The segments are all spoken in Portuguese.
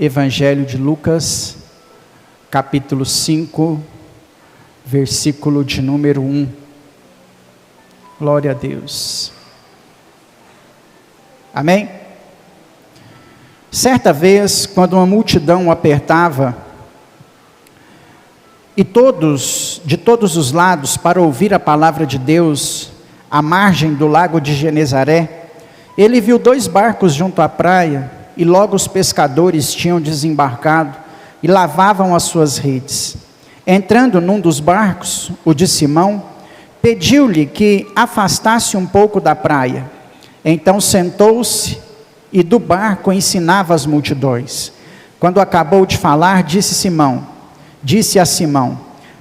Evangelho de Lucas, capítulo 5, versículo de número 1. Glória a Deus. Amém? Certa vez, quando uma multidão o apertava, e de todos os lados, para ouvir a palavra de Deus, à margem do lago de Genezaré, ele viu 2 barcos junto à praia, e logo os pescadores tinham desembarcado e lavavam as suas redes. Entrando num dos barcos, o de Simão, pediu-lhe que afastasse um pouco da praia. Então sentou-se e do barco ensinava as multidões. Quando acabou de falar, disse a Simão: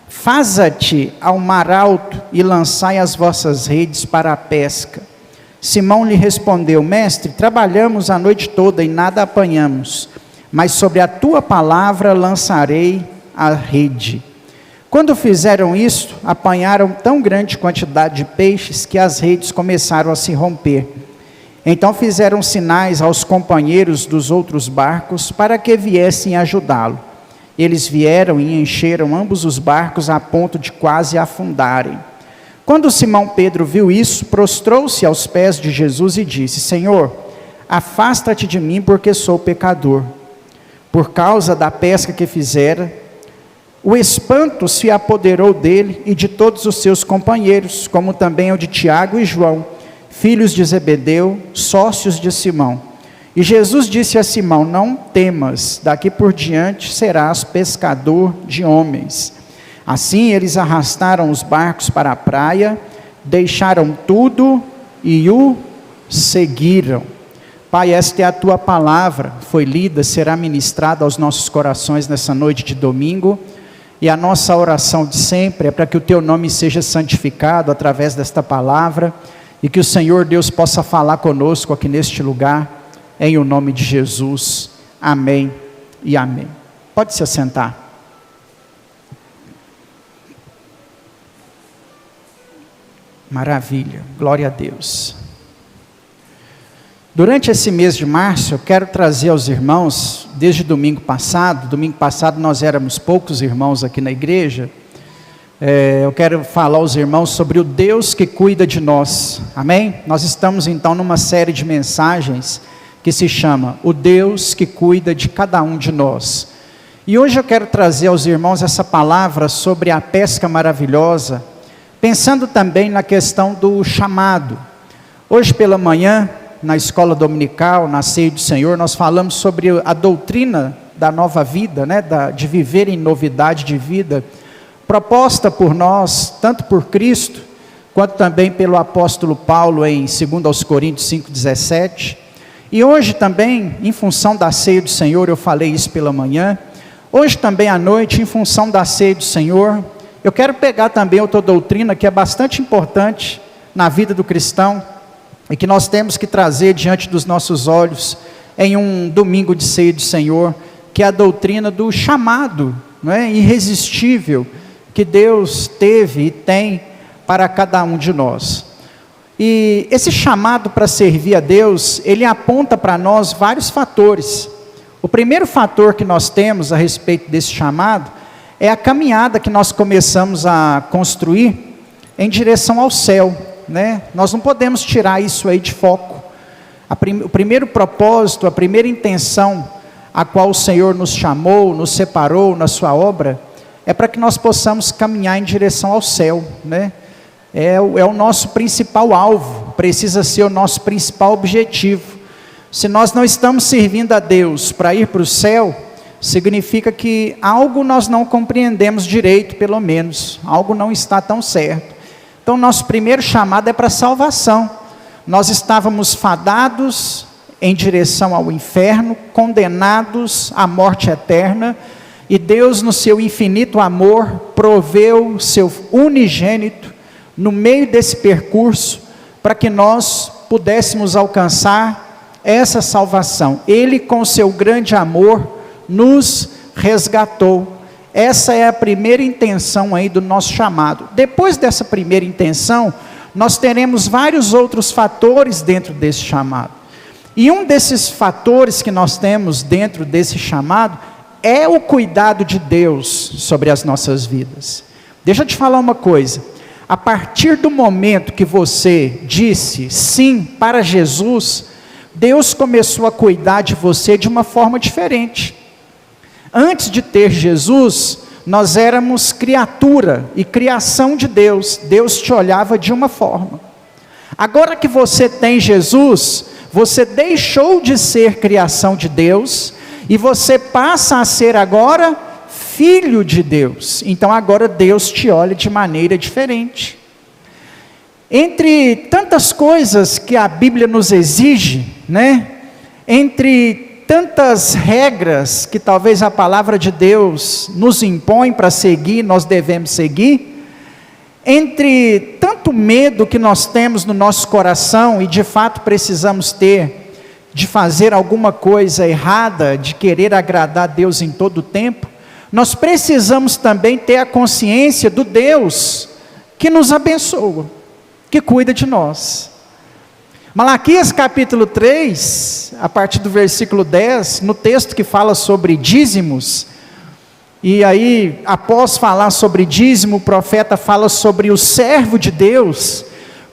faza-te ao mar alto e lançai as vossas redes para a pesca. Simão lhe respondeu: mestre, trabalhamos a noite toda e nada apanhamos, mas sobre a tua palavra lançarei a rede. Quando fizeram isso, apanharam tão grande quantidade de peixes que as redes começaram a se romper. Então fizeram sinais aos companheiros dos outros barcos para que viessem ajudá-lo. Eles vieram e encheram ambos os barcos a ponto de quase afundarem. Quando Simão Pedro viu isso, prostrou-se aos pés de Jesus e disse: Senhor, afasta-te de mim, porque sou pecador. Por causa da pesca que fizera, o espanto se apoderou dele e de todos os seus companheiros, como também o de Tiago e João, filhos de Zebedeu, sócios de Simão. E Jesus disse a Simão: não temas, daqui por diante serás pescador de homens. Assim eles arrastaram os barcos para a praia, deixaram tudo e o seguiram. Pai, esta é a tua palavra, foi lida, será ministrada aos nossos corações nessa noite de domingo. E a nossa oração de sempre é para que o teu nome seja santificado através desta palavra, e que o Senhor Deus possa falar conosco aqui neste lugar, em o nome de Jesus. Amém e amém. Pode se assentar. Maravilha, glória a Deus. Durante esse mês de março, eu quero trazer aos irmãos, desde domingo passado nós éramos poucos irmãos aqui na igreja, eu quero falar aos irmãos sobre o Deus que cuida de nós, amém? Nós estamos então numa série de mensagens que se chama O Deus que cuida de cada um de nós. E hoje eu quero trazer aos irmãos essa palavra sobre a pesca maravilhosa, pensando também na questão do chamado. Hoje pela manhã, na escola dominical, na ceia do Senhor, nós falamos sobre a doutrina da nova vida, de viver em novidade de vida, proposta por nós, tanto por Cristo, quanto também pelo apóstolo Paulo em 2 Coríntios 5,17. E hoje também, em função da ceia do Senhor, eu falei isso pela manhã, hoje também à noite, em função da ceia do Senhor, eu quero pegar também outra doutrina que é bastante importante na vida do cristão, e que nós temos que trazer diante dos nossos olhos em um domingo de ceia do Senhor, que é a doutrina do chamado, irresistível, que Deus teve e tem para cada um de nós. E esse chamado para servir a Deus, ele aponta para nós vários fatores. O primeiro fator que nós temos a respeito desse chamado, é a caminhada que nós começamos a construir em direção ao céu. Nós não podemos tirar isso aí de foco. O primeiro propósito, a primeira intenção a qual o Senhor nos chamou, nos separou na sua obra, é para que nós possamos caminhar em direção ao céu, é o nosso principal alvo, precisa ser o nosso principal objetivo. Se nós não estamos servindo a Deus para ir para o céu, significa que algo nós não compreendemos direito, pelo menos, algo não está tão certo. Então, nosso primeiro chamado é para a salvação. Nós estávamos fadados em direção ao inferno, condenados à morte eterna, e Deus, no seu infinito amor, proveu o seu unigênito no meio desse percurso, para que nós pudéssemos alcançar essa salvação. Ele, com seu grande amor, nos resgatou. Essa é a primeira intenção aí do nosso chamado. Depois dessa primeira intenção, nós teremos vários outros fatores dentro desse chamado. E um desses fatores que nós temos dentro desse chamado é o cuidado de Deus sobre as nossas vidas. Deixa eu te falar uma coisa. A partir do momento que você disse sim para Jesus, Deus começou a cuidar de você de uma forma diferente. Antes de ter Jesus, nós éramos criatura e criação de Deus. Deus te olhava de uma forma. Agora que você tem Jesus, você deixou de ser criação de Deus e você passa a ser agora filho de Deus. Então agora Deus te olha de maneira diferente. Entre tantas coisas que a Bíblia nos exige, entre tantas regras que talvez a palavra de Deus nos impõe para seguir, nós devemos seguir, entre tanto medo que nós temos no nosso coração e de fato precisamos ter, de fazer alguma coisa errada, de querer agradar a Deus em todo o tempo, nós precisamos também ter a consciência do Deus que nos abençoa, que cuida de nós. Malaquias capítulo 3, a partir do versículo 10, no texto que fala sobre dízimos, e aí após falar sobre dízimo, o profeta fala sobre o servo de Deus,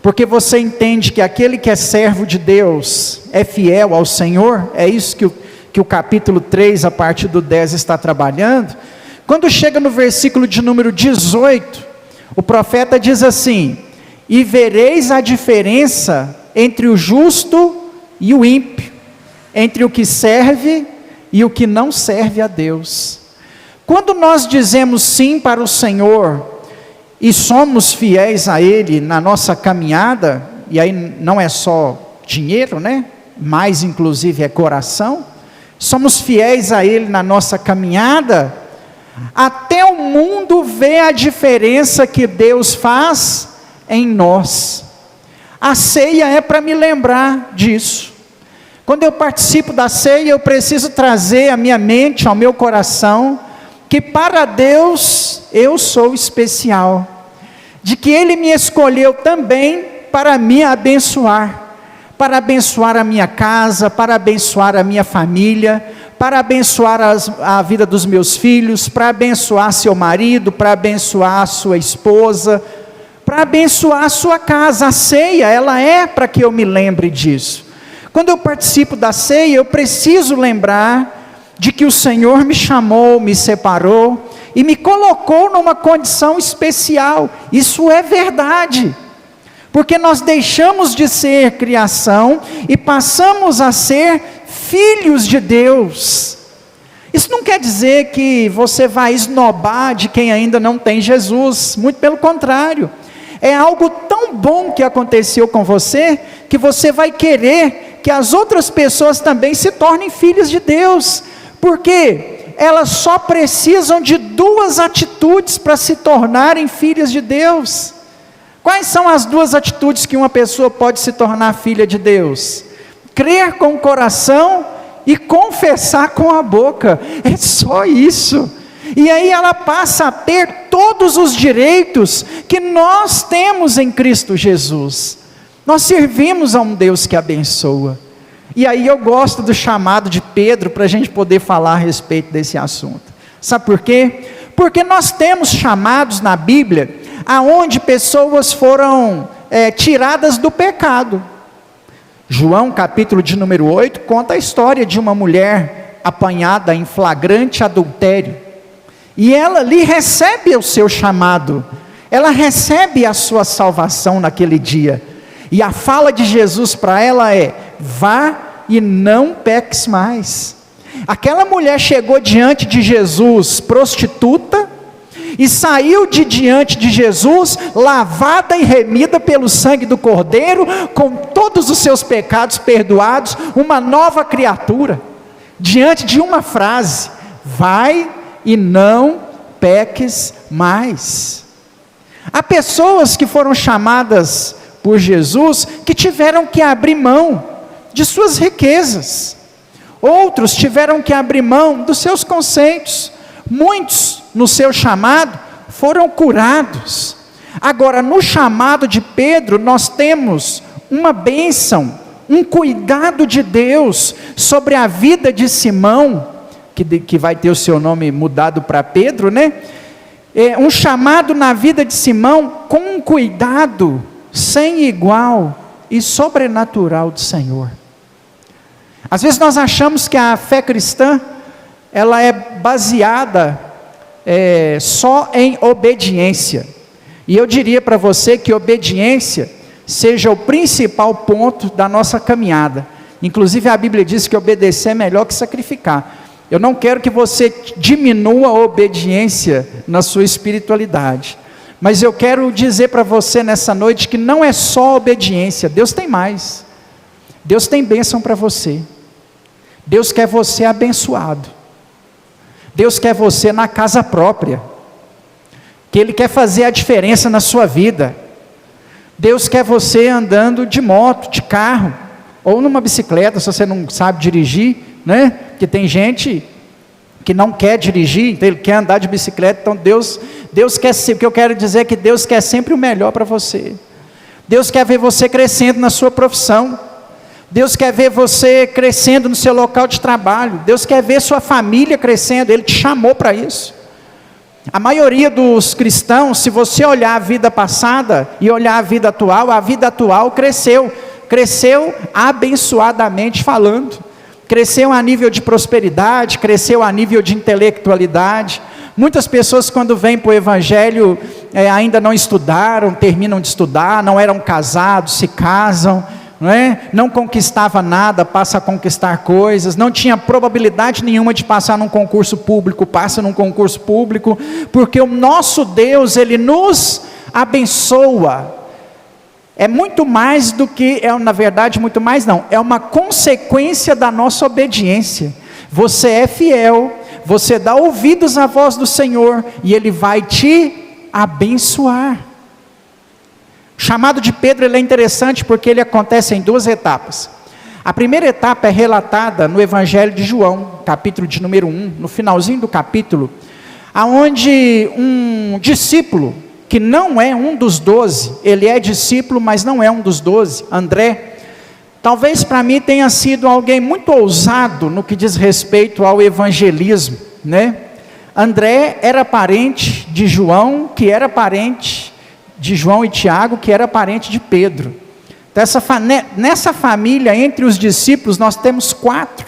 porque você entende que aquele que é servo de Deus é fiel ao Senhor, é isso que o capítulo 3, a partir do 10 está trabalhando. Quando chega no versículo de número 18, o profeta diz assim: e vereis a diferença entre o justo e o ímpio, entre o que serve e o que não serve a Deus. Quando nós dizemos sim para o Senhor, e somos fiéis a Ele na nossa caminhada, e aí não é só dinheiro, mas inclusive é coração, somos fiéis a Ele na nossa caminhada, até o mundo vê a diferença que Deus faz em nós. A ceia é para me lembrar disso. Quando eu participo da ceia, eu preciso trazer à minha mente, ao meu coração, que para Deus eu sou especial, de que Ele me escolheu também para me abençoar, para abençoar a minha casa, para abençoar a minha família, para abençoar a vida dos meus filhos, para abençoar seu marido, para abençoar a sua esposa, para abençoar a sua casa. A ceia, ela é para que eu me lembre disso. Quando eu participo da ceia, eu preciso lembrar de que o Senhor me chamou, me separou e me colocou numa condição especial. Isso é verdade, porque nós deixamos de ser criação e passamos a ser filhos de Deus. Isso não quer dizer que você vai esnobar de quem ainda não tem Jesus, muito pelo contrário. É algo tão bom que aconteceu com você, que você vai querer que as outras pessoas também se tornem filhos de Deus, porque elas só precisam de duas atitudes para se tornarem filhas de Deus. Quais são as duas atitudes que uma pessoa pode se tornar filha de Deus? Crer com o coração e confessar com a boca, é só isso. E aí ela passa a ter todos os direitos que nós temos em Cristo Jesus. Nós servimos a um Deus que abençoa. E aí eu gosto do chamado de Pedro para a gente poder falar a respeito desse assunto. Sabe por quê? Porque nós temos chamados na Bíblia, aonde pessoas foram tiradas do pecado. João capítulo de número 8, conta a história de uma mulher apanhada em flagrante adultério. E ela ali recebe o seu chamado, ela recebe a sua salvação naquele dia. E a fala de Jesus para ela é: vá e não peques mais. Aquela mulher chegou diante de Jesus prostituta, e saiu de diante de Jesus, lavada e remida pelo sangue do Cordeiro, com todos os seus pecados perdoados, uma nova criatura, diante de uma frase: vai e não peques mais. Há pessoas que foram chamadas por Jesus, que tiveram que abrir mão de suas riquezas, outros tiveram que abrir mão dos seus conceitos, muitos no seu chamado foram curados. Agora no chamado de Pedro nós temos uma bênção, um cuidado de Deus sobre a vida de Simão, que vai ter o seu nome mudado para Pedro, né? Um chamado na vida de Simão com um cuidado sem igual e sobrenatural do Senhor. Às vezes nós achamos que a fé cristã, ela é baseada só em obediência. E eu diria para você que obediência seja o principal ponto da nossa caminhada. Inclusive a Bíblia diz que obedecer é melhor que sacrificar. Eu não quero que você diminua a obediência na sua espiritualidade. Mas eu quero dizer para você nessa noite que não é só obediência. Deus tem mais. Deus tem bênção para você. Deus quer você abençoado. Deus quer você na casa própria. Que Ele quer fazer a diferença na sua vida. Deus quer você andando de moto, de carro, ou numa bicicleta, se você não sabe dirigir, né? Porque tem gente que não quer dirigir, então ele quer andar de bicicleta. Então Deus quer, o que eu quero dizer é que Deus quer sempre o melhor para você. Deus quer ver você crescendo na sua profissão. Deus quer ver você crescendo no seu local de trabalho. Deus quer ver sua família crescendo. Ele te chamou para isso. A maioria dos cristãos, se você olhar a vida passada e olhar a vida atual cresceu abençoadamente falando, cresceu a nível de prosperidade, cresceu a nível de intelectualidade. Muitas pessoas quando vêm para o Evangelho ainda não estudaram, terminam de estudar, não eram casados, se casam, não conquistava nada, passa a conquistar coisas, não tinha probabilidade nenhuma de passar num concurso público, passa num concurso público, porque o nosso Deus, Ele nos abençoa. É muito mais do que, na verdade muito mais não, é uma consequência da nossa obediência. Você é fiel, você dá ouvidos à voz do Senhor, e Ele vai te abençoar. O chamado de Pedro ele é interessante porque ele acontece em duas etapas. A primeira etapa é relatada no Evangelho de João, capítulo de número 1, no finalzinho do capítulo, aonde um discípulo, que não é um dos 12, ele é discípulo, mas não é um dos 12, André, talvez para mim tenha sido alguém muito ousado no que diz respeito ao evangelismo, né? André era parente de João, que era parente de João e Tiago, que era parente de Pedro. Então nessa família, entre os discípulos, nós temos 4,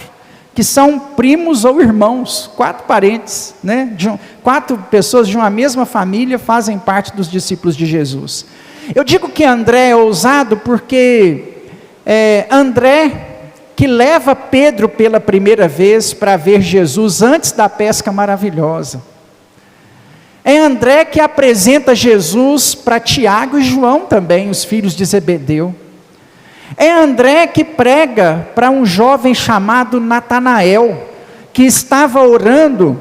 que são primos ou irmãos, 4 parentes, né? 4 pessoas de uma mesma família fazem parte dos discípulos de Jesus. Eu digo que André é ousado porque André que leva Pedro pela primeira vez para ver Jesus antes da pesca maravilhosa. É André que apresenta Jesus para Tiago e João também, os filhos de Zebedeu. É André que prega para um jovem chamado Natanael, que estava orando,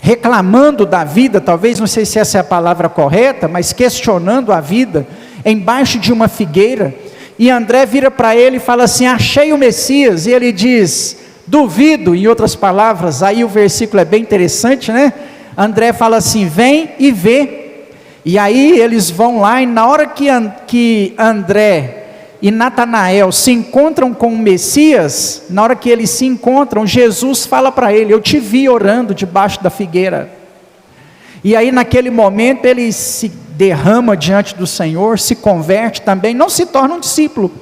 reclamando da vida, talvez, não sei se essa é a palavra correta, mas questionando a vida, embaixo de uma figueira. E André vira para ele e fala assim: achei o Messias. E ele diz: duvido, em outras palavras. Aí o versículo é bem interessante, né? André fala assim: vem e vê. E aí eles vão lá, e na hora que André e Natanael se encontram com o Messias, na hora que eles se encontram, Jesus fala para ele: eu te vi orando debaixo da figueira. E aí naquele momento ele se derrama diante do Senhor, se converte também, não se torna um discípulo,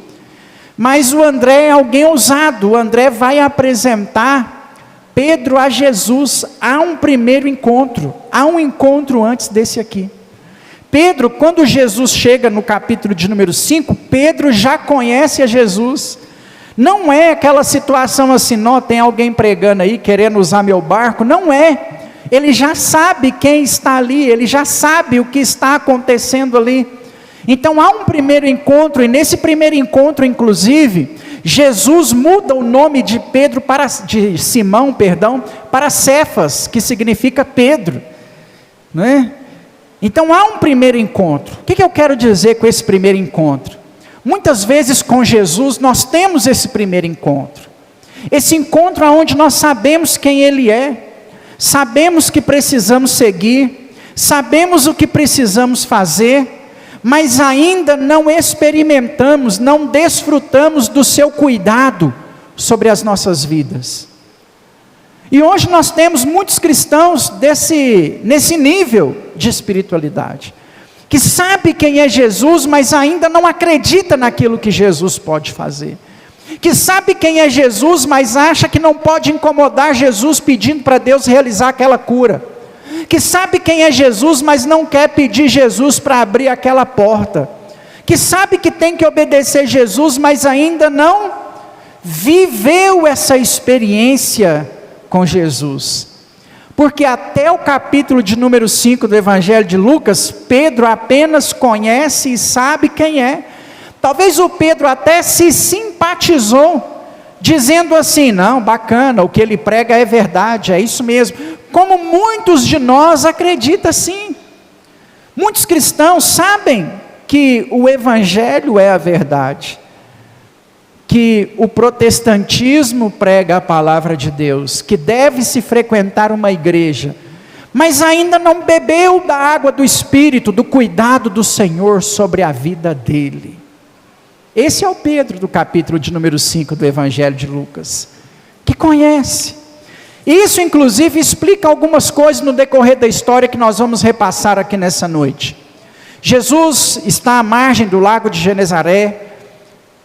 mas o André é alguém ousado. O André vai apresentar Pedro a Jesus. Há um primeiro encontro, há um encontro antes desse aqui. Pedro, quando Jesus chega no capítulo de número 5, Pedro já conhece a Jesus. Não é aquela situação assim: não, tem alguém pregando aí, querendo usar meu barco. Não é. Ele já sabe quem está ali, ele já sabe o que está acontecendo ali. Então há um primeiro encontro, e nesse primeiro encontro, inclusive, Jesus muda o nome de Simão, para Cefas, que significa Pedro, não é? Então há um primeiro encontro. O que eu quero dizer com esse primeiro encontro? Muitas vezes com Jesus nós temos esse primeiro encontro. Esse encontro onde nós sabemos quem Ele é, sabemos que precisamos seguir, sabemos o que precisamos fazer, mas ainda não experimentamos, não desfrutamos do seu cuidado sobre as nossas vidas. E hoje nós temos muitos cristãos nesse nível de espiritualidade, que sabe quem é Jesus, mas ainda não acredita naquilo que Jesus pode fazer, que sabe quem é Jesus, mas acha que não pode incomodar Jesus pedindo para Deus realizar aquela cura, que sabe quem é Jesus, mas não quer pedir Jesus para abrir aquela porta, que sabe que tem que obedecer Jesus, mas ainda não viveu essa experiência com Jesus. Porque até o capítulo de número 5 do Evangelho de Lucas, Pedro apenas conhece e sabe quem é. Talvez o Pedro até se simpatizou, dizendo assim: não, bacana, o que ele prega é verdade, é isso mesmo. Como muitos de nós acreditam sim. Muitos cristãos sabem que o Evangelho é a verdade, que o protestantismo prega a palavra de Deus, que deve-se frequentar uma igreja, mas ainda não bebeu da água do Espírito, do cuidado do Senhor sobre a vida dele. Esse é o Pedro do capítulo de número 5 do Evangelho de Lucas, que conhece. Isso inclusive explica algumas coisas no decorrer da história que nós vamos repassar aqui nessa noite. Jesus está à margem do lago de Genezaré,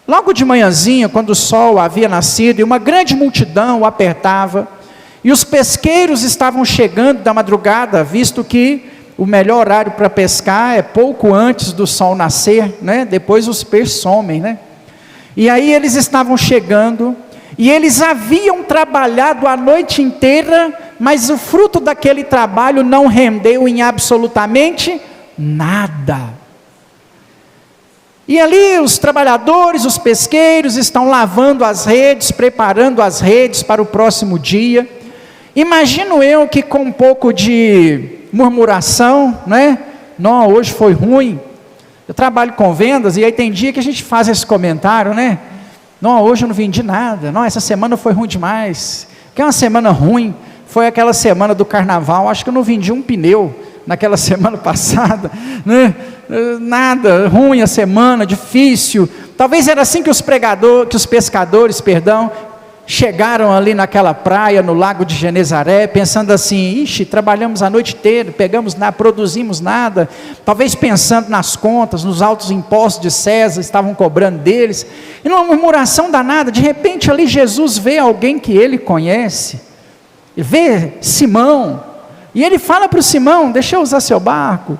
logo de manhãzinha, quando o sol havia nascido, e uma grande multidão o apertava, e os pesqueiros estavam chegando da madrugada, visto que o melhor horário para pescar é pouco antes do sol nascer, né? Depois os peixes somem, né? E aí eles estavam chegando, e eles haviam trabalhado a noite inteira, mas o fruto daquele trabalho não rendeu em absolutamente nada. E ali os trabalhadores, os pesqueiros estão lavando as redes, preparando as redes para o próximo dia. Imagino eu que com um pouco de murmuração, né? Não, hoje foi ruim. Eu trabalho com vendas e aí tem dia que a gente faz esse comentário, né? Não, hoje eu não vendi nada. Não, essa semana foi ruim demais. Que é uma semana ruim. Foi aquela semana do carnaval. Acho que eu não vendi um pneu naquela semana passada, né? Nada, ruim a semana, difícil. Talvez era assim que os pescadores, chegaram ali naquela praia, no lago de Genezaré, pensando assim: ixi, trabalhamos a noite inteira, produzimos nada. Talvez pensando nas contas, nos altos impostos de César, estavam cobrando deles, e numa murmuração danada. De repente ali Jesus vê alguém que ele conhece, vê Simão, e ele fala para o Simão: deixa eu usar seu barco.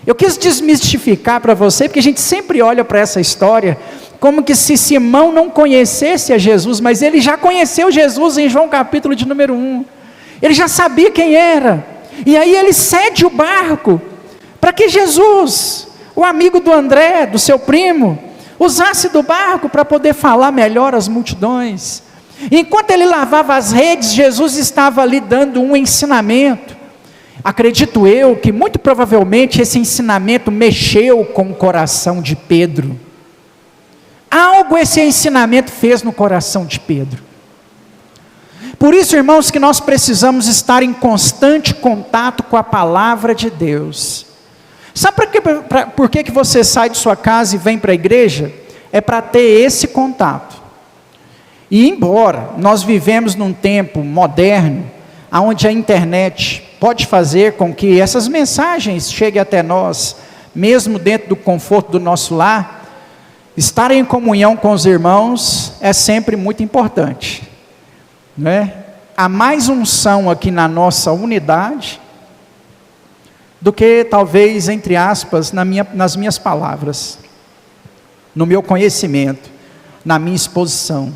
Eu quis desmistificar para você, porque a gente sempre olha para essa história como que se Simão não conhecesse a Jesus, mas ele já conheceu Jesus em João capítulo de número 1, ele já sabia quem era, e aí ele cede o barco, para que Jesus, o amigo do André, do seu primo, usasse do barco para poder falar melhor às multidões. Enquanto ele lavava as redes, Jesus estava ali dando um ensinamento. Acredito eu que muito provavelmente esse ensinamento mexeu com o coração de Pedro. Algo esse ensinamento fez no coração de Pedro. Por isso, irmãos, que nós precisamos estar em constante contato com a palavra de Deus. Sabe por que você sai de sua casa e vem para a igreja? É para ter esse contato. E embora nós vivemos num tempo moderno, onde a internet pode fazer com que essas mensagens cheguem até nós, mesmo dentro do conforto do nosso lar, estar em comunhão com os irmãos é sempre muito importante, né? Há mais unção aqui na nossa unidade, do que talvez, entre aspas, nas minhas palavras, no meu conhecimento, na minha exposição.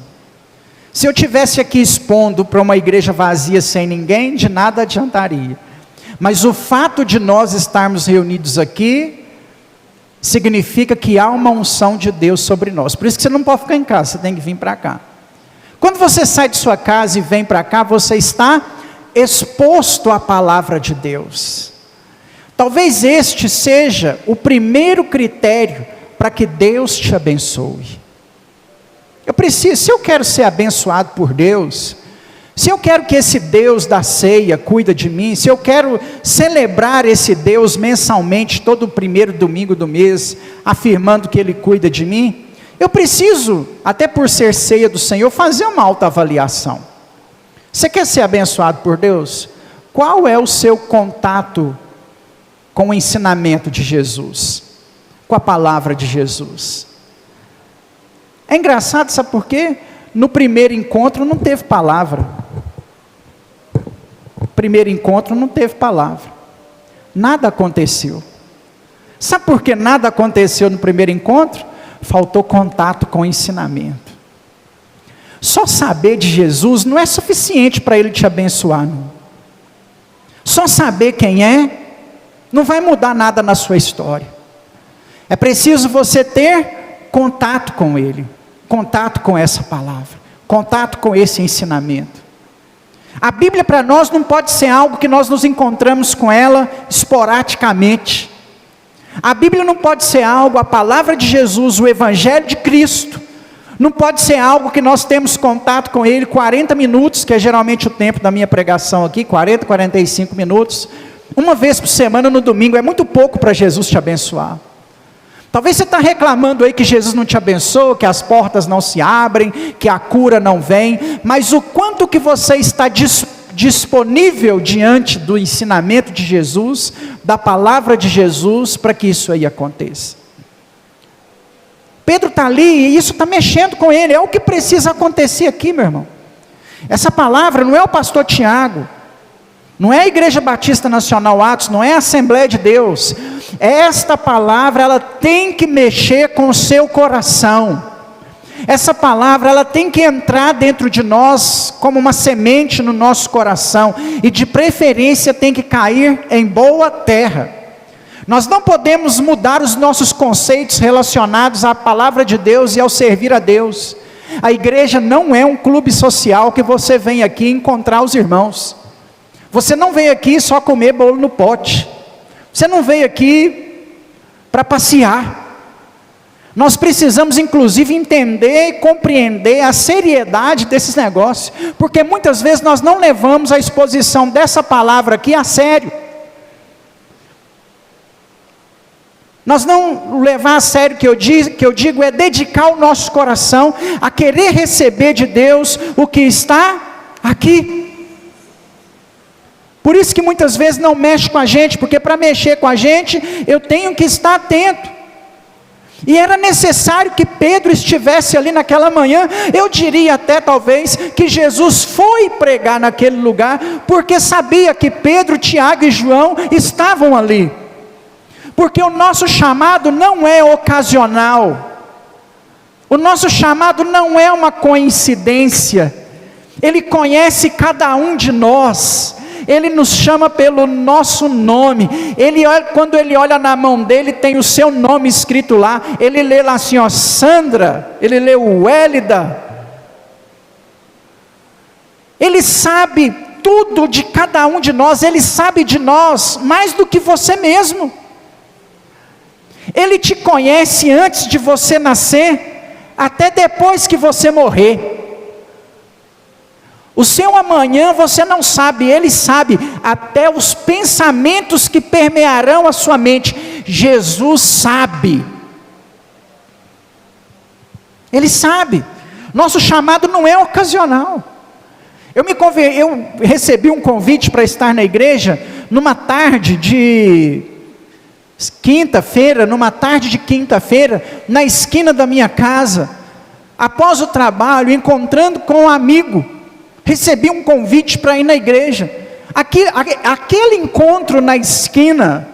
Se eu tivesse aqui expondo para uma igreja vazia sem ninguém, de nada adiantaria. Mas o fato de nós estarmos reunidos aqui, significa que há uma unção de Deus sobre nós. Por isso que você não pode ficar em casa, você tem que vir para cá. Quando você sai de sua casa e vem para cá, você está exposto à palavra de Deus. Talvez este seja o primeiro critério para que Deus te abençoe. Se eu quero ser abençoado por Deus, se eu quero que esse Deus da ceia cuida de mim, se eu quero celebrar esse Deus mensalmente, todo primeiro domingo do mês, afirmando que Ele cuida de mim, eu preciso, até por ser ceia do Senhor, fazer uma autoavaliação. Você quer ser abençoado por Deus? Qual é o seu contato com o ensinamento de Jesus? Com a palavra de Jesus? É engraçado, sabe por quê? No primeiro encontro não teve palavra. Primeiro encontro não teve palavra. Nada aconteceu. Sabe por que nada aconteceu no primeiro encontro? Faltou contato com o ensinamento. Só saber de Jesus não é suficiente para Ele te abençoar, não. Só saber quem é, não vai mudar nada na sua história. É preciso você ter contato com Ele, contato com essa palavra, contato com esse ensinamento. A Bíblia para nós não pode ser algo que nós nos encontramos com ela esporadicamente. A Bíblia não pode ser algo, a palavra de Jesus, o Evangelho de Cristo, não pode ser algo que nós temos contato com Ele 40 minutos, que é geralmente o tempo da minha pregação aqui, 40, 45 minutos, uma vez por semana no domingo, é muito pouco para Jesus te abençoar. Talvez você está reclamando aí que Jesus não te abençoa, que as portas não se abrem, que a cura não vem, mas o quanto que você está disponível diante do ensinamento de Jesus, da palavra de Jesus, para que isso aí aconteça. Pedro está ali e isso está mexendo com ele, é o que precisa acontecer aqui, meu irmão. Essa palavra não é o pastor Tiago, não é a Igreja Batista Nacional Atos, não é a Assembleia de Deus. Esta palavra, ela tem que mexer com o seu coração. Essa palavra, ela tem que entrar dentro de nós como uma semente no nosso coração, e de preferência tem que cair em boa terra. Nós não podemos mudar os nossos conceitos relacionados à palavra de Deus e ao servir a Deus. A igreja não é um clube social que você vem aqui encontrar os irmãos. Você não veio aqui só comer bolo no pote. Você não veio aqui para passear. Nós precisamos inclusive entender e compreender a seriedade desses negócios, porque muitas vezes nós não levamos a exposição dessa palavra aqui a sério. Nós não levar a sério que eu digo é dedicar o nosso coração a querer receber de Deus o que está aqui. Por isso que muitas vezes não mexe com a gente, porque para mexer com a gente, eu tenho que estar atento. E era necessário que Pedro estivesse ali naquela manhã. Eu diria até talvez que Jesus foi pregar naquele lugar, porque sabia que Pedro, Tiago e João estavam ali. Porque o nosso chamado não é ocasional. O nosso chamado não é uma coincidência. Ele conhece cada um de nós. Ele nos chama pelo nosso nome. Quando ele olha na mão dele, tem o seu nome escrito lá. Ele lê lá assim, ó, Sandra. Ele lê o Wélida. Ele sabe tudo de cada um de nós. Ele sabe de nós mais do que você mesmo. Ele te conhece antes de você nascer, até depois que você morrer. O seu amanhã você não sabe, Ele sabe, até os pensamentos que permearão a sua mente. Jesus sabe. Ele sabe. Nosso chamado não é ocasional. Eu recebi um convite para estar na igreja, numa tarde de quinta-feira, na esquina da minha casa, após o trabalho, encontrando com um amigo, recebi um convite para ir na igreja. Aquele encontro na esquina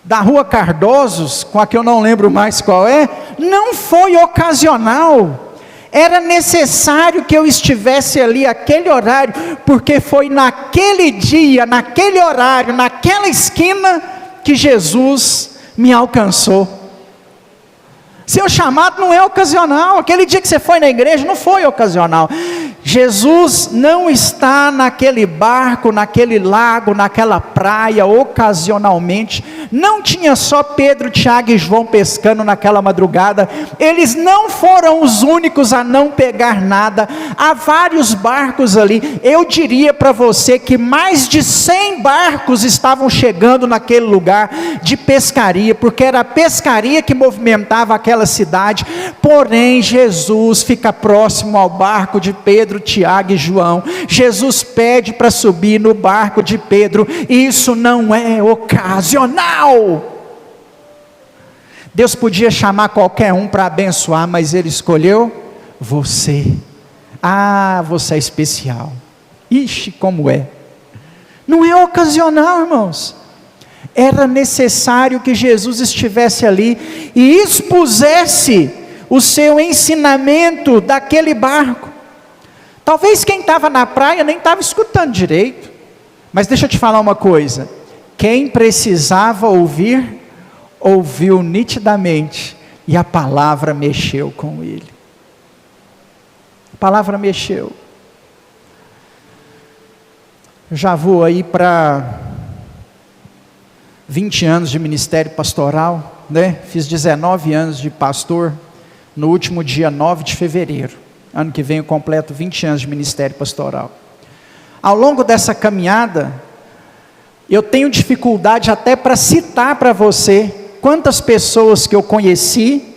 da Rua Cardosos, com a que eu não lembro mais qual é, não foi ocasional. Era necessário que eu estivesse ali aquele horário, porque foi naquele dia, naquele horário, naquela esquina, que Jesus me alcançou. Seu chamado não é ocasional. Aquele dia que você foi na igreja não foi ocasional. Jesus não está naquele barco, naquele lago, naquela praia, ocasionalmente. Não tinha só Pedro, Tiago e João pescando naquela madrugada. Eles não foram os únicos a não pegar nada. Há vários barcos ali. Eu diria para você que mais de 100 barcos estavam chegando naquele lugar de pescaria, porque era a pescaria que movimentava aquela cidade. Porém, Jesus fica próximo ao barco de Pedro, Tiago e João. Jesus pede para subir no barco de Pedro. Isso não é ocasional. Deus podia chamar qualquer um para abençoar, mas Ele escolheu você. Ah, você é especial. Ixi, como é. Não é ocasional, irmãos. Era necessário que Jesus estivesse ali e expusesse o seu ensinamento daquele barco. Talvez quem estava na praia nem estava escutando direito, mas deixa eu te falar uma coisa: quem precisava ouvir, ouviu nitidamente, e a palavra mexeu com ele. A palavra mexeu. Eu já vou aí para 20 anos de ministério pastoral, né? Fiz 19 anos de pastor no último dia 9 de fevereiro. Ano que vem eu completo 20 anos de ministério pastoral. Ao longo dessa caminhada, eu tenho dificuldade até para citar para você quantas pessoas que eu conheci,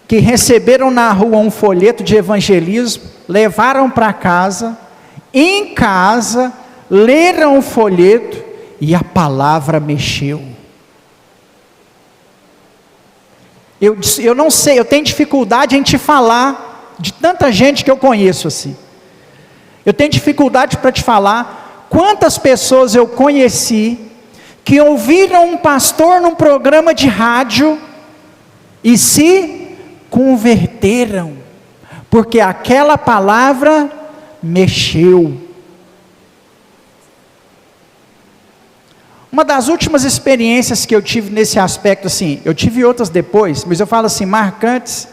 que receberam na rua um folheto de evangelismo, levaram para casa, em casa, leram o folheto e a palavra mexeu. Eu não sei, eu tenho dificuldade em te falar de tanta gente que eu conheço assim. Eu tenho dificuldade para te falar quantas pessoas eu conheci que ouviram um pastor num programa de rádio e se converteram, porque aquela palavra mexeu. Uma das últimas experiências que eu tive nesse aspecto, assim, eu tive outras depois, mas eu falo assim, marcantes.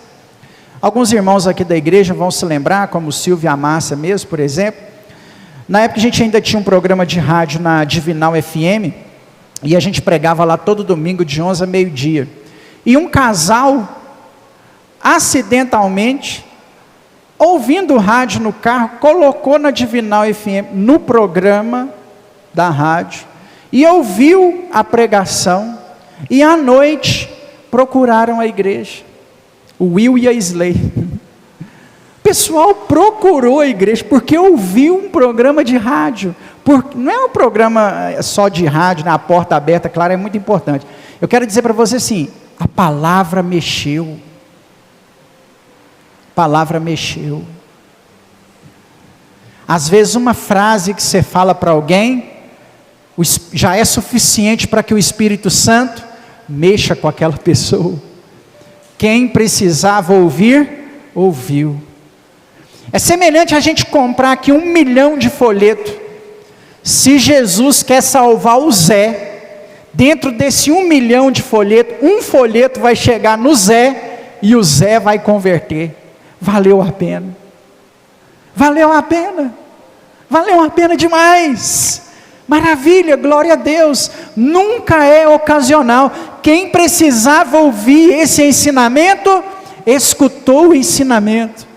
Alguns irmãos aqui da igreja vão se lembrar, como o Silvio e a Márcia mesmo, por exemplo. Na época a gente ainda tinha um programa de rádio na Divinal FM, e a gente pregava lá todo domingo de 11 a meio-dia. E um casal, acidentalmente, ouvindo o rádio no carro, colocou na Divinal FM, no programa da rádio, e ouviu a pregação, e à noite procuraram a igreja. O Will e a Slay. O pessoal procurou a igreja, porque ouviu um programa de rádio. Não é um programa só de rádio, na porta aberta, claro, é muito importante. Eu quero dizer para você assim, a palavra mexeu. A palavra mexeu. Às vezes uma frase que você fala para alguém, já é suficiente para que o Espírito Santo mexa com aquela pessoa. Quem precisava ouvir, ouviu. É semelhante a gente comprar aqui 1 milhão de folhetos. Se Jesus quer salvar o Zé, dentro desse 1 milhão de folhetos, um folheto vai chegar no Zé, e o Zé vai converter. Valeu a pena. Valeu a pena. Valeu a pena demais. Maravilha, glória a Deus. Nunca é ocasional. Quem precisava ouvir esse ensinamento, escutou o ensinamento.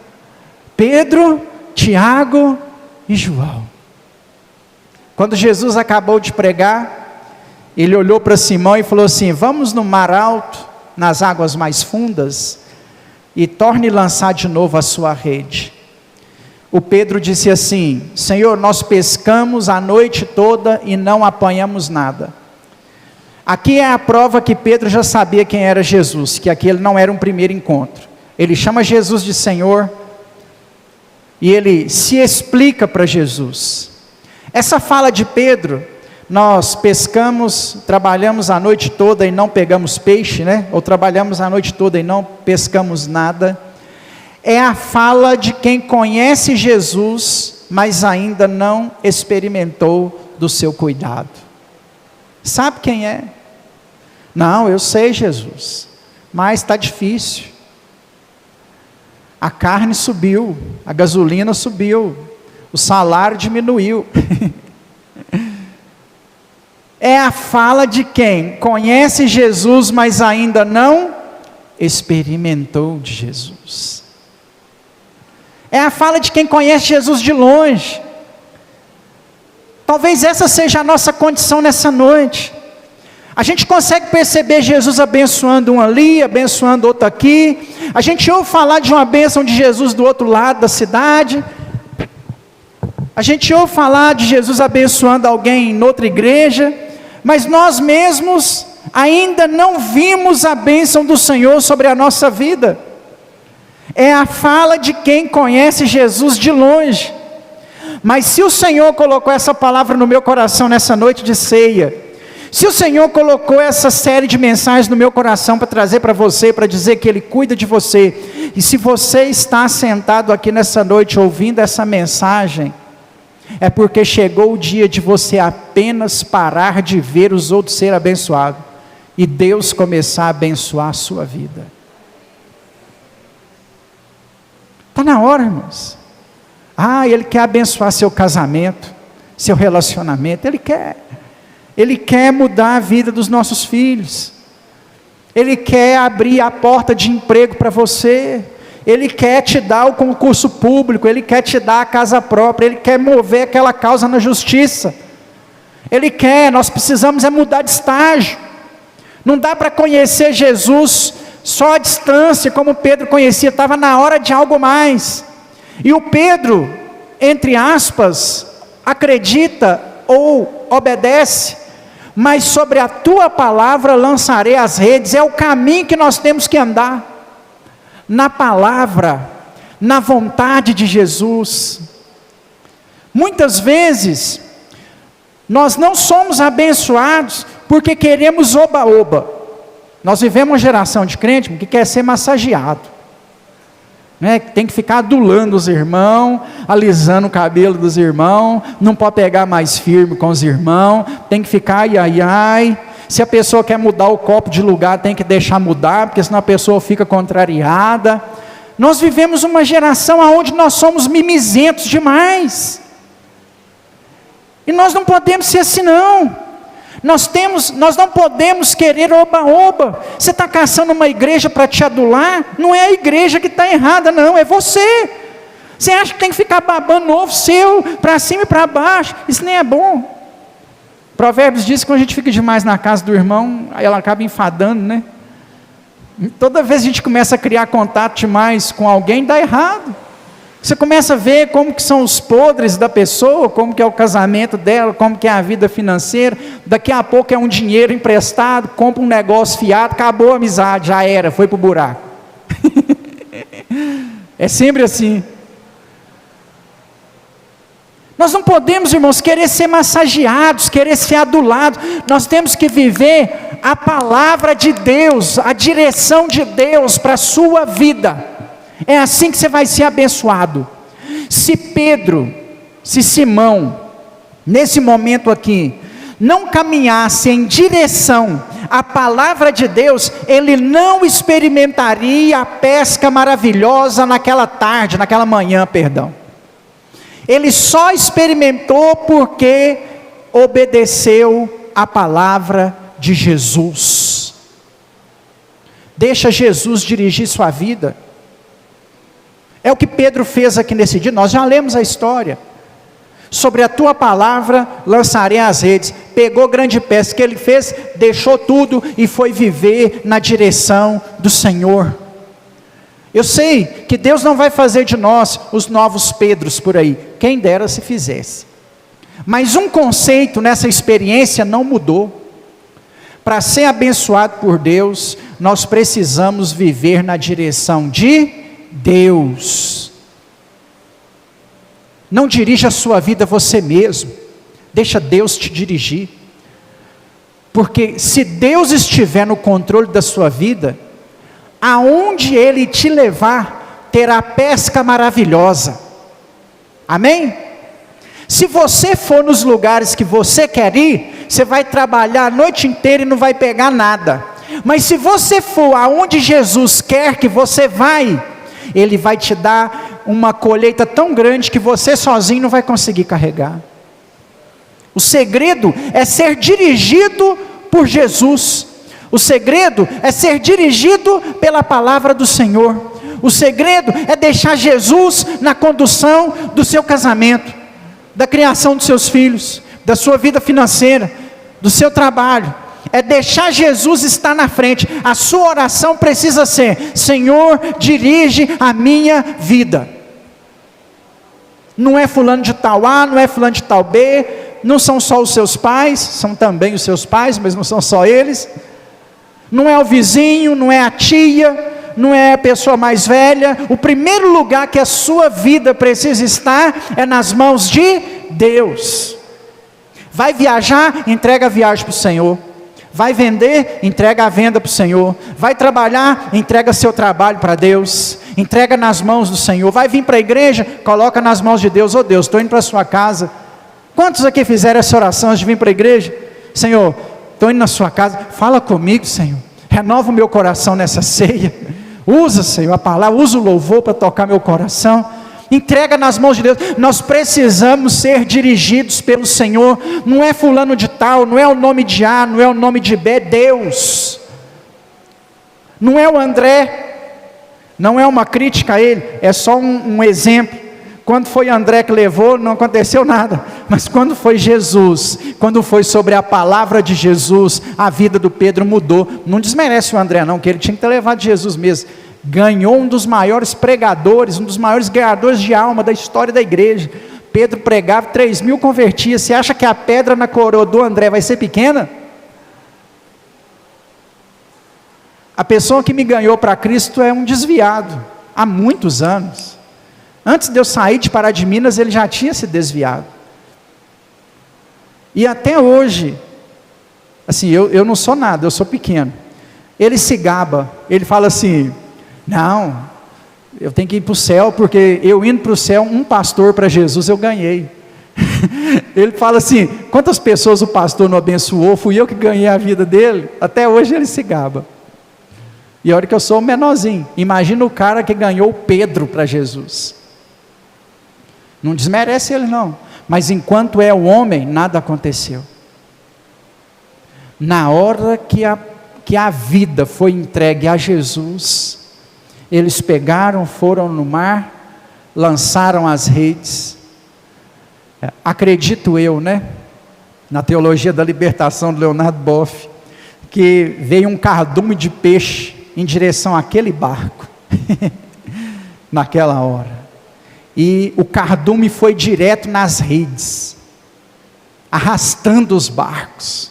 Pedro, Tiago e João. Quando Jesus acabou de pregar, ele olhou para Simão e falou assim: vamos no mar alto, nas águas mais fundas, e torne lançar de novo a sua rede. O Pedro disse assim: Senhor, nós pescamos a noite toda e não apanhamos nada. Aqui é a prova que Pedro já sabia quem era Jesus, que aquele não era um primeiro encontro. Ele chama Jesus de Senhor, e ele se explica para Jesus. Essa fala de Pedro, nós pescamos, trabalhamos a noite toda e não pegamos peixe, né? Ou trabalhamos a noite toda e não pescamos nada. É a fala de quem conhece Jesus, mas ainda não experimentou do seu cuidado. Sabe quem é? Não, eu sei Jesus, mas está difícil. A carne subiu, a gasolina subiu, o salário diminuiu. É a fala de quem conhece Jesus, mas ainda não experimentou de Jesus. É a fala de quem conhece Jesus de longe. Talvez essa seja a nossa condição nessa noite. A gente consegue perceber Jesus abençoando um ali, abençoando outro aqui. A gente ouve falar de uma bênção de Jesus do outro lado da cidade. A gente ouve falar de Jesus abençoando alguém em outra igreja. Mas nós mesmos ainda não vimos a bênção do Senhor sobre a nossa vida. É a fala de quem conhece Jesus de longe. Mas se o Senhor colocou essa palavra no meu coração nessa noite de ceia, se o Senhor colocou essa série de mensagens no meu coração para trazer para você, para dizer que Ele cuida de você, e se você está sentado aqui nessa noite ouvindo essa mensagem, é porque chegou o dia de você apenas parar de ver os outros ser abençoados, e Deus começar a abençoar a sua vida. Está na hora, irmãos. Ele quer abençoar seu casamento, seu relacionamento, Ele quer mudar a vida dos nossos filhos, Ele quer abrir a porta de emprego para você, Ele quer te dar o concurso público, Ele quer te dar a casa própria, Ele quer mover aquela causa na justiça, nós precisamos mudar de estágio. Não dá para conhecer Jesus só à distância, como Pedro conhecia, estava na hora de algo mais. E o Pedro, entre aspas, acredita ou obedece, mas sobre a tua palavra lançarei as redes. É o caminho que nós temos que andar, na palavra, na vontade de Jesus. Muitas vezes, nós não somos abençoados porque queremos oba-oba. Nós vivemos uma geração de crente que quer ser massageado, né? Tem que ficar adulando os irmãos, alisando o cabelo dos irmãos, não pode pegar mais firme com os irmãos, tem que ficar ai. Se a pessoa quer mudar o copo de lugar, tem que deixar mudar, porque senão a pessoa fica contrariada. Nós vivemos uma geração onde nós somos mimizentos demais, e nós não podemos ser assim não. Nós não podemos querer oba-oba. Você está caçando uma igreja para te adular? Não é a igreja que está errada, não, é você. Você acha que tem que ficar babando o ovo seu, para cima e para baixo? Isso nem é bom. Provérbios diz que quando a gente fica demais na casa do irmão, aí ela acaba enfadando, né? Toda vez que a gente começa a criar contato demais com alguém, dá errado. Você começa a ver como que são os podres da pessoa, como que é o casamento dela, como que é a vida financeira. Daqui a pouco é um dinheiro emprestado, compra um negócio fiado, acabou a amizade, já era, foi para o buraco. É sempre assim. Nós não podemos, irmãos, querer ser massageados, querer ser adulados. Nós temos que viver a palavra de Deus, a direção de Deus para a sua vida. É assim que você vai ser abençoado. Se Simão, nesse momento aqui, não caminhasse em direção à palavra de Deus, ele não experimentaria a pesca maravilhosa naquela tarde, naquela manhã, perdão. Ele só experimentou porque obedeceu a palavra de Jesus. Deixa Jesus dirigir sua vida. É o que Pedro fez aqui nesse dia. Nós já lemos a história. Sobre a tua palavra lançarei as redes. Pegou grande pesca, que ele fez, deixou tudo e foi viver na direção do Senhor. Eu sei que Deus não vai fazer de nós os novos Pedros por aí, quem dera se fizesse. Mas um conceito nessa experiência não mudou. Para ser abençoado por Deus, nós precisamos viver na direção de Deus. Não dirija a sua vida você mesmo, deixa Deus te dirigir, porque se Deus estiver no controle da sua vida, aonde Ele te levar, terá pesca maravilhosa, amém? Se você for nos lugares que você quer ir, você vai trabalhar a noite inteira e não vai pegar nada, mas se você for aonde Jesus quer que você vai, Ele vai te dar uma colheita tão grande que você sozinho não vai conseguir carregar. O segredo é ser dirigido por Jesus. O segredo é ser dirigido pela palavra do Senhor. O segredo é deixar Jesus na condução do seu casamento, da criação dos seus filhos, da sua vida financeira, do seu trabalho. É deixar Jesus estar na frente. A sua oração precisa ser: Senhor, dirige a minha vida. Não é fulano de tal A, não é fulano de tal B, não são só os seus pais, são também os seus pais, mas não são só eles. Não é o vizinho, não é a tia, não é a pessoa mais velha. O primeiro lugar que a sua vida precisa estar é nas mãos de Deus. Vai viajar? Entrega a viagem para o Senhor. Vai vender? Entrega a venda para o Senhor. Vai trabalhar? Entrega seu trabalho para Deus. Entrega nas mãos do Senhor. Vai vir para a igreja? Coloca nas mãos de Deus. Oh Deus, estou indo para a sua casa. Quantos aqui fizeram essa oração antes de vir para a igreja? Senhor, estou indo na sua casa, fala comigo, Senhor, renova o meu coração nessa ceia. Usa, Senhor, a palavra, usa o louvor para tocar meu coração. Entrega nas mãos de Deus. Nós precisamos ser dirigidos pelo Senhor. Não é fulano de tal, não é o nome de A, não é o nome de B, é Deus. Não é o André, não é uma crítica a ele, é só um exemplo. Quando foi André que levou, não aconteceu nada. Mas quando foi Jesus, quando foi sobre a palavra de Jesus, a vida do Pedro mudou. Não desmerece o André não, que ele tinha que ter levado Jesus mesmo. Ganhou um dos maiores pregadores, um dos maiores ganhadores de alma da história da igreja. Pedro pregava, 3.000 convertia. Você acha que a pedra na coroa do André vai ser pequena? A pessoa que me ganhou para Cristo é um desviado, há muitos anos. Antes de eu sair de Pará de Minas, ele já tinha se desviado. E até hoje, assim, eu não sou nada, eu sou pequeno. Ele se gaba, ele fala assim: não, eu tenho que ir para o céu, porque eu indo para o céu, um pastor para Jesus eu ganhei. Ele fala assim: quantas pessoas o pastor não abençoou, fui eu que ganhei a vida dele. Até hoje ele se gaba. E olha que eu sou o menorzinho, imagina o cara que ganhou Pedro para Jesus. Não desmerece ele não, mas enquanto é o homem, nada aconteceu. Na hora que a vida foi entregue a Jesus, eles pegaram, foram no mar, lançaram as redes. Acredito eu, né, na teologia da libertação do Leonardo Boff, que veio um cardume de peixe em direção àquele barco, naquela hora. E o cardume foi direto nas redes, arrastando os barcos.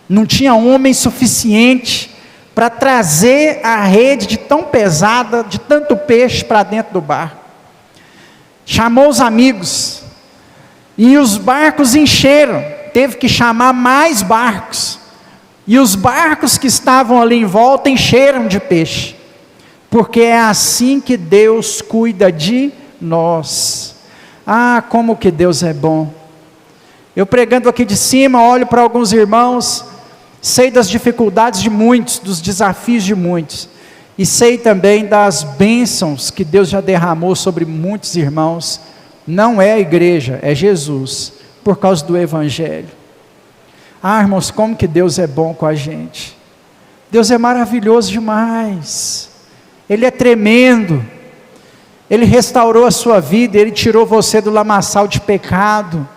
Não tinha homem suficiente para trazer a rede de tão pesada, de tanto peixe para dentro do barco. Chamou os amigos, e os barcos encheram, teve que chamar mais barcos, e os barcos que estavam ali em volta encheram de peixe, porque é assim que Deus cuida de nós. Ah, como que Deus é bom. Eu pregando aqui de cima, olho para alguns irmãos, sei das dificuldades de muitos, dos desafios de muitos, e sei também das bênçãos que Deus já derramou sobre muitos irmãos. Não é a igreja, é Jesus, por causa do Evangelho. Ah, irmãos, como que Deus é bom com a gente. Deus é maravilhoso demais, Ele é tremendo. Ele restaurou a sua vida, Ele tirou você do lamaçal de pecado.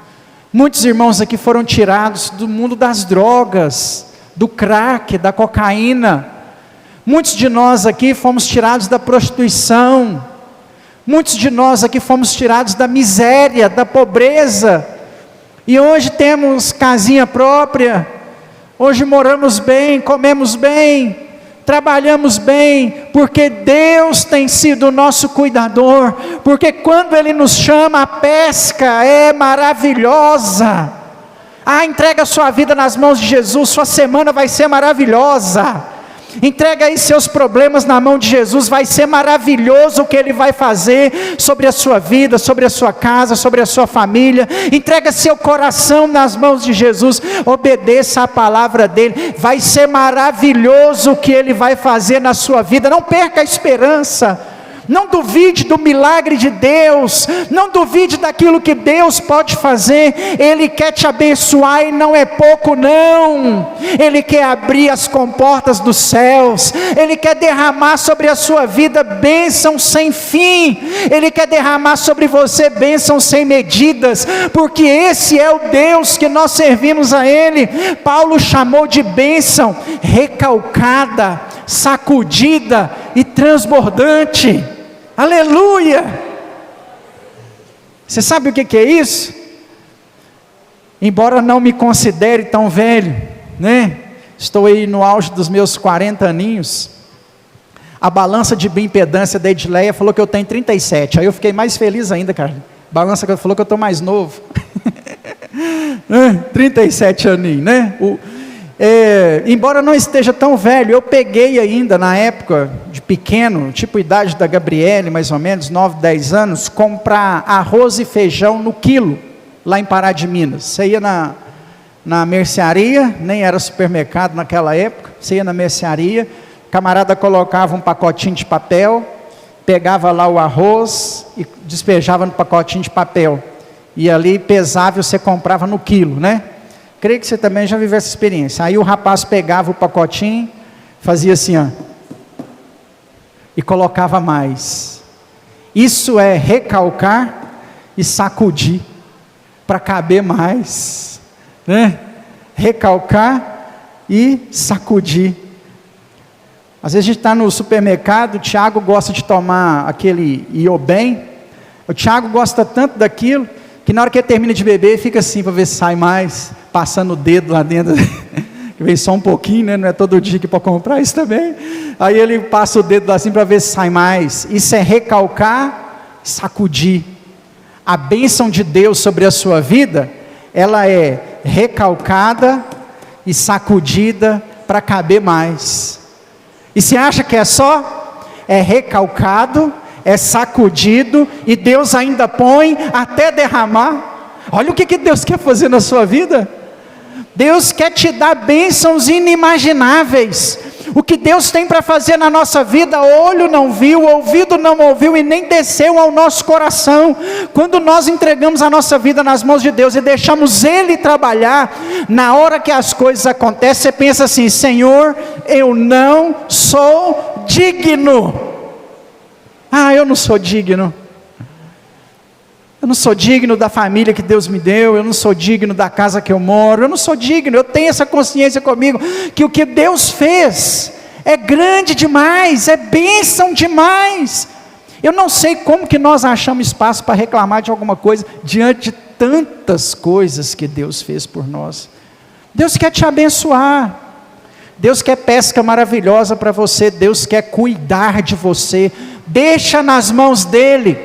Muitos irmãos aqui foram tirados do mundo das drogas, do crack, da cocaína. Muitos de nós aqui fomos tirados da prostituição. Muitos de nós aqui fomos tirados da miséria, da pobreza. E hoje temos casinha própria. Hoje moramos bem, comemos bem, trabalhamos bem, porque Deus tem sido o nosso cuidador, porque quando Ele nos chama, a pesca é maravilhosa. Ah, entrega a sua vida nas mãos de Jesus, sua semana vai ser maravilhosa. Entrega aí seus problemas na mão de Jesus, vai ser maravilhoso o que Ele vai fazer sobre a sua vida, sobre a sua casa, sobre a sua família. Entrega seu coração nas mãos de Jesus, obedeça a palavra dEle, vai ser maravilhoso o que Ele vai fazer na sua vida. Não perca a esperança, Não duvide do milagre de Deus, não duvide daquilo que Deus pode fazer. Ele quer te abençoar e não é pouco não. Ele quer abrir as comportas dos céus, Ele quer derramar sobre a sua vida bênção sem fim, Ele quer derramar sobre você bênção sem medidas, porque esse é o Deus que nós servimos a Ele. Paulo chamou de bênção recalcada, sacudida e transbordante. Aleluia! Você sabe o que é isso? Embora não me considere tão velho, né? Estou aí no auge dos meus 40 aninhos. A balança de bioimpedância da Edileia falou que eu tenho 37. Aí eu fiquei mais feliz ainda, cara. Balança que falou que eu estou mais novo. 37 aninhos, né? Embora não esteja tão velho, eu peguei ainda na época de pequeno, tipo idade da Gabriele, mais ou menos, 9, 10 anos, comprar arroz e feijão no quilo, lá em Pará de Minas. Você ia na mercearia, nem era supermercado naquela época, você ia na mercearia, camarada colocava um pacotinho de papel, pegava lá o arroz e despejava no pacotinho de papel, e ali pesava e você comprava no quilo, né? Creio que você também já viveu essa experiência. Aí o rapaz pegava o pacotinho, fazia assim, ó, e colocava mais. Isso é recalcar e sacudir, para caber mais, né? Recalcar e sacudir. Às vezes a gente está no supermercado, o Tiago gosta de tomar aquele Iobem, o Tiago gosta tanto daquilo, que na hora que ele termina de beber, fica assim, para ver se sai mais, passando o dedo lá dentro, que vem só um pouquinho, né? Não é todo dia que pode comprar isso também, aí ele passa o dedo assim, para ver se sai mais. Isso é recalcar, sacudir. A bênção de Deus sobre a sua vida, ela é recalcada e sacudida, para caber mais. E você acha que é só? É recalcado, é sacudido, e Deus ainda põe até derramar. Olha o que Deus quer fazer na sua vida. Deus quer te dar bênçãos inimagináveis. O que Deus tem para fazer na nossa vida, olho não viu, ouvido não ouviu e nem desceu ao nosso coração. Quando nós entregamos a nossa vida nas mãos de Deus e deixamos Ele trabalhar, na hora que as coisas acontecem, você pensa assim: Senhor, eu não sou digno. Eu não sou digno. Eu não sou digno da família que Deus me deu, eu não sou digno da casa que eu moro, eu não sou digno. Eu tenho essa consciência comigo, que o que Deus fez é grande demais, é bênção demais. Eu não sei como que nós achamos espaço para reclamar de alguma coisa, diante de tantas coisas que Deus fez por nós. Deus quer te abençoar, Deus quer pesca maravilhosa para você, Deus quer cuidar de você. Deixa nas mãos dEle,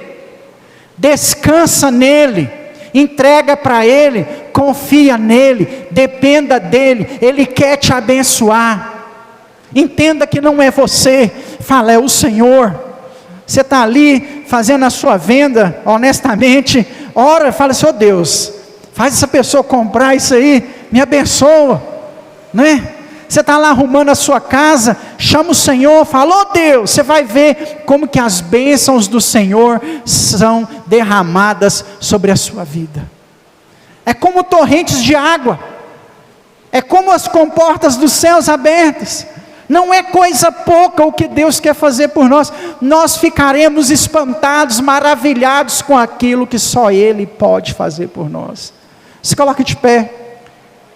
descansa nele, entrega para Ele, confia nele, dependa dEle. Ele quer te abençoar. Entenda que não é você, fala, é o Senhor. Você está ali fazendo a sua venda honestamente, ora, fala assim: ó Deus, faz essa pessoa comprar isso aí, me abençoa, né? Você está lá arrumando a sua casa, chama o Senhor, fala: ó Deus, você vai ver como que as bênçãos do Senhor são derramadas sobre a sua vida. É como torrentes de água, é como as comportas dos céus abertas. Não é coisa pouca o que Deus quer fazer por nós. Nós ficaremos espantados, maravilhados com aquilo que só Ele pode fazer por nós. Se coloque de pé,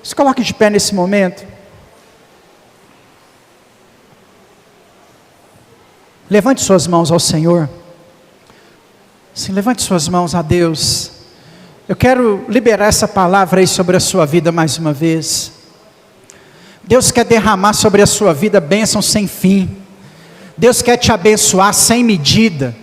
se coloque de pé nesse momento. Levante suas mãos ao Senhor. Sim, levante suas mãos a Deus. Eu quero liberar essa palavra aí sobre a sua vida mais uma vez. Deus quer derramar sobre a sua vida bênção sem fim. Deus quer te abençoar sem medida.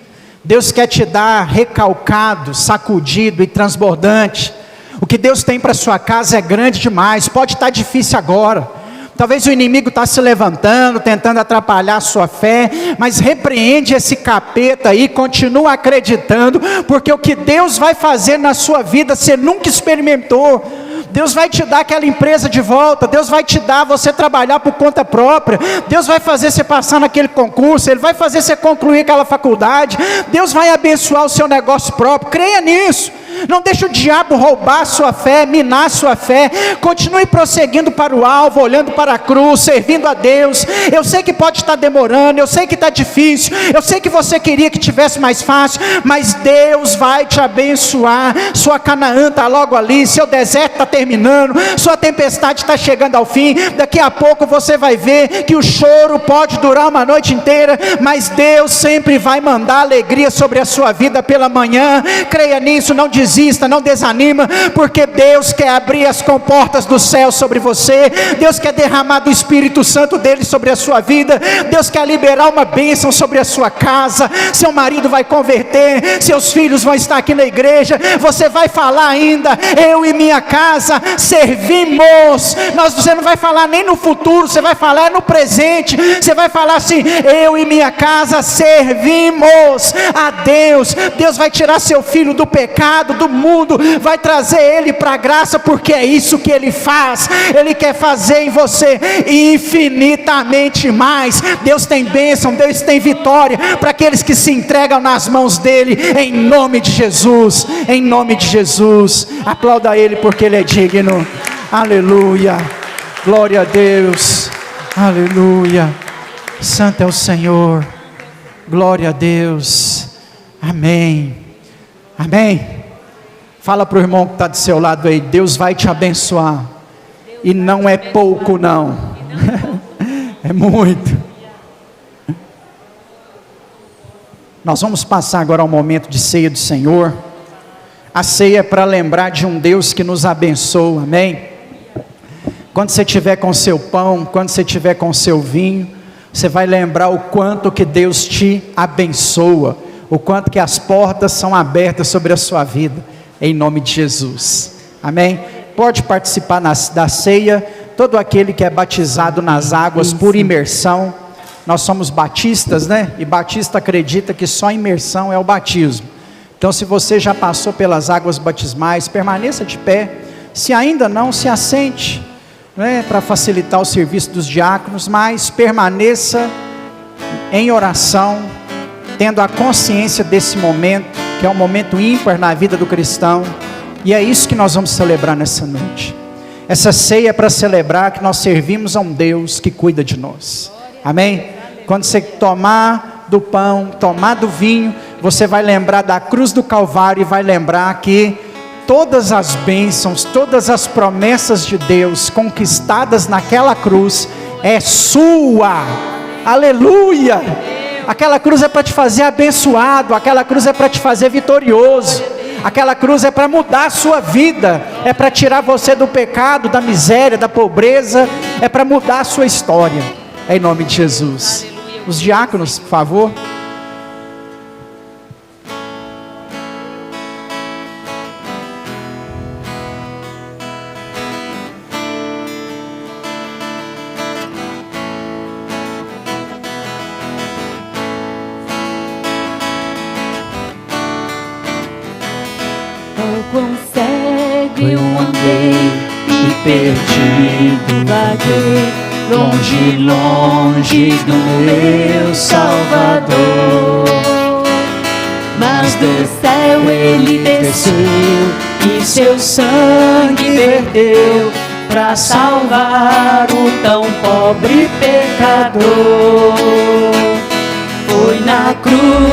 Deus quer te dar recalcado, sacudido e transbordante. O que Deus tem para sua casa é grande demais. Pode estar difícil agora. Talvez o inimigo está se levantando, tentando atrapalhar a sua fé, mas repreende esse capeta aí, continua acreditando, porque o que Deus vai fazer na sua vida, você nunca experimentou. Deus vai te dar aquela empresa de volta, Deus vai te dar você trabalhar por conta própria, Deus vai fazer você passar naquele concurso, Ele vai fazer você concluir aquela faculdade, Deus vai abençoar o seu negócio próprio. Creia nisso. Não deixe o diabo roubar a sua fé, minar a sua fé. Continue prosseguindo para o alvo, olhando para a cruz, servindo a Deus. Eu sei que pode estar demorando, eu sei que está difícil, eu sei que você queria que tivesse mais fácil, mas Deus vai te abençoar. Sua Canaã está logo ali, seu deserto está terminando, sua tempestade está chegando ao fim. Daqui a pouco você vai ver que o choro pode durar uma noite inteira, mas Deus sempre vai mandar alegria sobre a sua vida pela manhã. Creia nisso, não desista, não desanima, porque Deus quer abrir as comportas do céu sobre você. Deus quer derramar do Espírito Santo dele sobre a sua vida. Deus quer liberar uma bênção sobre a sua casa. Seu marido vai converter, seus filhos vão estar aqui na igreja. Você vai falar ainda: eu e minha casa servimos. Você não vai falar nem no futuro, você vai falar no presente. Você vai falar assim: eu e minha casa servimos a Deus. Deus vai tirar seu filho do pecado, do mundo, vai trazer ele para a graça, porque é isso que Ele faz. Ele quer fazer em você infinitamente mais. Deus tem bênção, Deus tem vitória para aqueles que se entregam nas mãos dEle, em nome de Jesus, em nome de Jesus. Aplauda Ele porque Ele é digno. Aleluia, glória a Deus, aleluia, santo é o Senhor, glória a Deus, amém, amém. Fala para o irmão que está do seu lado aí: Deus vai te abençoar, e não é pouco não, é muito. Nós vamos passar agora ao momento de ceia do Senhor. A ceia é para lembrar de um Deus que nos abençoa, amém? Quando você estiver com seu pão, quando você estiver com seu vinho, você vai lembrar o quanto que Deus te abençoa, o quanto que as portas são abertas sobre a sua vida, em nome de Jesus, amém? Pode participar da ceia, todo aquele que é batizado nas águas por imersão. Nós somos batistas, né? E batista acredita que só imersão é o batismo. Então, se você já passou pelas águas batismais, permaneça de pé. Se ainda não, se assente, né, para facilitar o serviço dos diáconos, mas permaneça em oração, tendo a consciência desse momento, que é um momento ímpar na vida do cristão, e é isso que nós vamos celebrar nessa noite. Essa ceia é para celebrar que nós servimos a um Deus que cuida de nós, amém? Quando você tomar do pão, tomar do vinho, você vai lembrar da cruz do Calvário, e vai lembrar que todas as bênçãos, todas as promessas de Deus, conquistadas naquela cruz, é sua, aleluia. Aquela cruz é para te fazer abençoado, aquela cruz é para te fazer vitorioso, aquela cruz é para mudar a sua vida, é para tirar você do pecado, da miséria, da pobreza, é para mudar a sua história, em nome de Jesus. Os diáconos, por favor. Quão cego eu andei e perdido vaguei, longe, longe do meu Salvador. Mas do céu Ele desceu e seu sangue verteu para salvar o tão pobre pecador. Foi na cruz